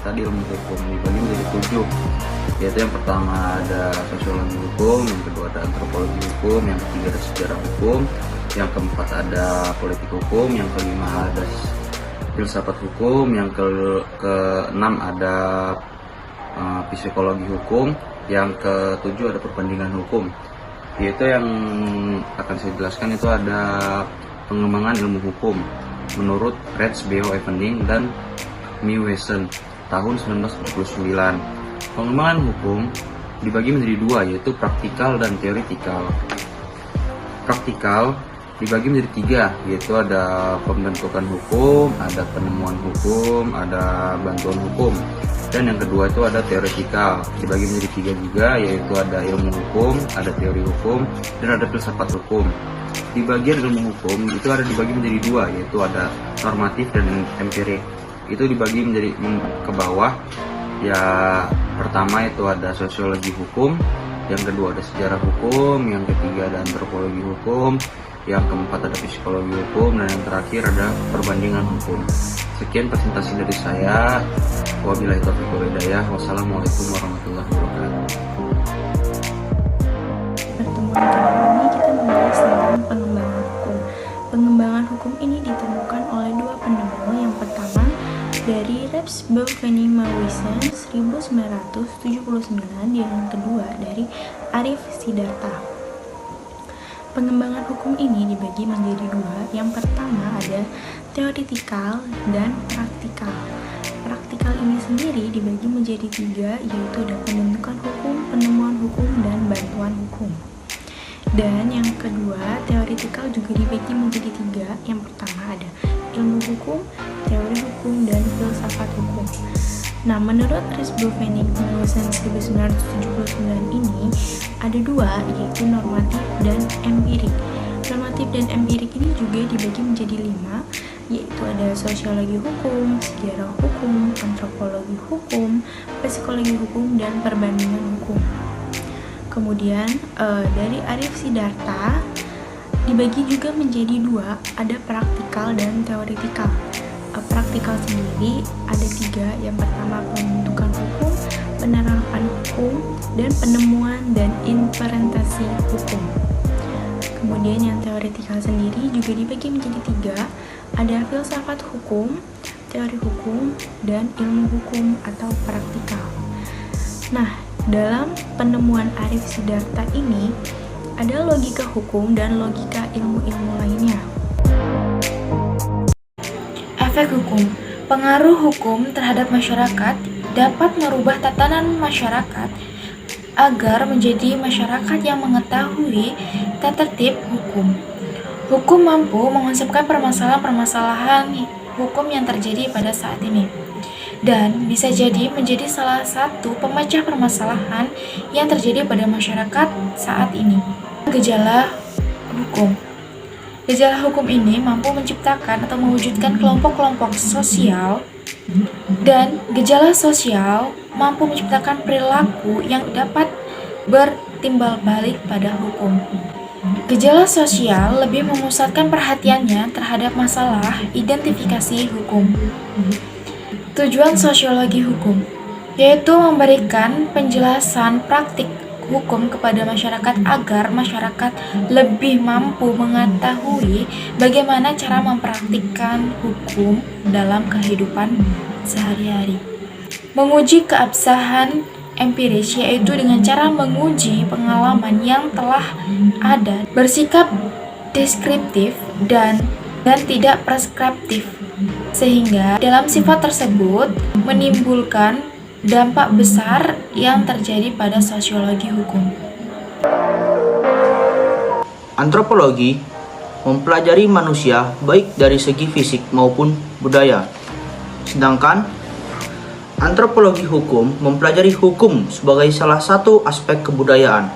tadi ilmu hukum dibagi menjadi 7, yaitu yang pertama ada sosiologi hukum, yang kedua ada antropologi hukum, yang ketiga ada sejarah hukum, yang keempat ada politik hukum, yang kelima ada filsafat hukum, yang keenam ada psikologi hukum, yang ketujuh ada perbandingan hukum. Yaitu yang akan saya jelaskan itu ada pengembangan ilmu hukum menurut Rex B.O. Evening dan Mewesen tahun 1949. Pengembangan hukum dibagi menjadi dua, yaitu praktikal dan teoritikal. Praktikal dibagi menjadi tiga, yaitu ada pembentukan hukum, ada penemuan hukum, ada bantuan hukum. Dan yang kedua itu ada teoritikal, dibagi menjadi tiga juga, yaitu ada ilmu hukum, ada teori hukum, dan ada filsafat hukum. Di bagian ilmu hukum itu ada dibagi menjadi dua, yaitu ada normatif dan empirik. Itu dibagi menjadi ke bawah. Ya, pertama itu ada sosiologi hukum, yang kedua ada sejarah hukum, yang ketiga ada antropologi hukum, yang keempat ada psikologi hukum, dan yang terakhir ada perbandingan hukum. Sekian presentasi dari saya. Wabillahi taufiq wal hidayah. Wassalamualaikum warahmatullahi wabarakatuh. Pertemuan kali ini kita membahas tentang pengembangan hukum. Pengembangan hukum ini ditemukan oleh dua penemu. Yang pertama dari Rex B.O. Mewesen 1979, dan yang kedua dari Arif Siddhartha. Pengembangan hukum ini dibagi menjadi dua. Yang pertama ada teoritikal dan praktikal. Praktikal ini sendiri dibagi menjadi tiga, yaitu ada pembentukan hukum, penemuan hukum, dan bantuan hukum. Dan yang kedua, teoritikal juga dibagi menjadi tiga. Yang pertama ada ilmu hukum, teori hukum, dan filsafat hukum. Nah, menurut Rex B.O. Mewesen 1979 ini ada dua, yaitu normatif dan empirik. Normatif dan empirik ini juga dibagi menjadi 5, yaitu ada sosiologi hukum, sejarah hukum, antropologi hukum, psikologi hukum, dan perbandingan hukum. Kemudian dari Arif Siddhartha dibagi juga menjadi dua, ada praktikal dan teoritikal. Praktikal sendiri ada 3. Yang pertama pembentukan hukum, penerapan hukum, dan penemuan dan implementasi hukum. Kemudian yang teoritikal sendiri juga dibagi menjadi 3, ada filsafat hukum, teori hukum, dan ilmu hukum atau praktikal. Nah, dalam penemuan Arif Siddhartha ini ada logika hukum dan logika ilmu-ilmu lainnya. Efek hukum. Pengaruh hukum terhadap masyarakat dapat merubah tatanan masyarakat agar menjadi masyarakat yang mengetahui tata tertib hukum. Hukum mampu mengonsepkan permasalahan-permasalahan hukum yang terjadi pada saat ini, dan bisa jadi menjadi salah satu pemecah permasalahan yang terjadi pada masyarakat saat ini. Gejala hukum. Gejala hukum ini mampu menciptakan atau mewujudkan kelompok-kelompok sosial, dan gejala sosial mampu menciptakan perilaku yang dapat bertimbal balik pada hukum. Gejala sosial lebih memusatkan perhatiannya terhadap masalah identifikasi hukum. Tujuan sosiologi hukum yaitu memberikan penjelasan praktik hukum kepada masyarakat agar masyarakat lebih mampu mengetahui bagaimana cara mempraktikkan hukum dalam kehidupan sehari-hari. Menguji keabsahan empiris yaitu dengan cara menguji pengalaman yang telah ada, bersikap deskriptif dan tidak preskriptif, sehingga dalam sifat tersebut menimbulkan dampak besar yang terjadi pada sosiologi hukum. Antropologi mempelajari manusia baik dari segi fisik maupun budaya. Sedangkan antropologi hukum mempelajari hukum sebagai salah satu aspek kebudayaan.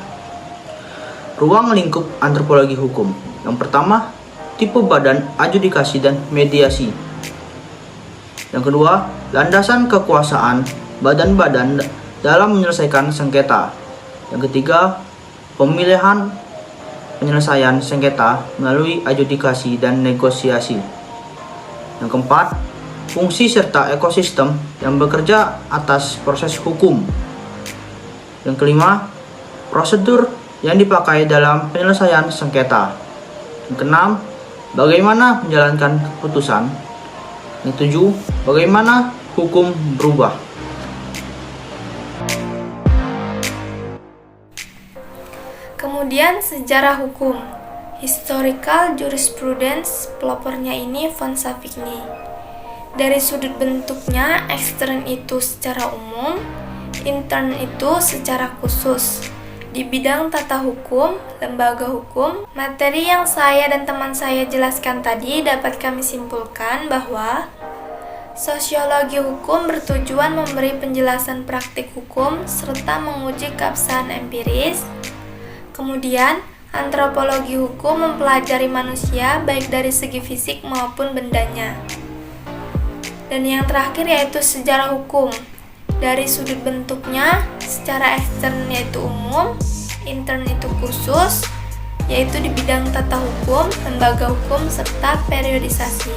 Ruang lingkup antropologi hukum. Yang pertama, tipe badan adjudikasi dan mediasi. Yang kedua, landasan kekuasaan badan-badan dalam menyelesaikan sengketa. Yang ketiga, pemilihan penyelesaian sengketa melalui adjudikasi dan negosiasi. Yang keempat, fungsi serta ekosistem yang bekerja atas proses hukum. Yang kelima, prosedur yang dipakai dalam penyelesaian sengketa. Yang keenam, bagaimana menjalankan keputusan. Yang ketujuh, bagaimana hukum berubah. Kemudian sejarah hukum. Historical Jurisprudence, pelopornya ini von Savigny. Dari sudut bentuknya, ekstern itu secara umum, intern itu secara khusus. Di bidang tata hukum, lembaga hukum, materi yang saya dan teman saya jelaskan tadi dapat kami simpulkan bahwa sosiologi hukum bertujuan memberi penjelasan praktik hukum serta menguji keabsahan empiris. Kemudian, antropologi hukum mempelajari manusia baik dari segi fisik maupun bendanya. Dan yang terakhir yaitu sejarah hukum. Dari sudut bentuknya, secara ekstern yaitu umum, intern itu khusus, yaitu di bidang tata hukum, lembaga hukum, serta periodisasi.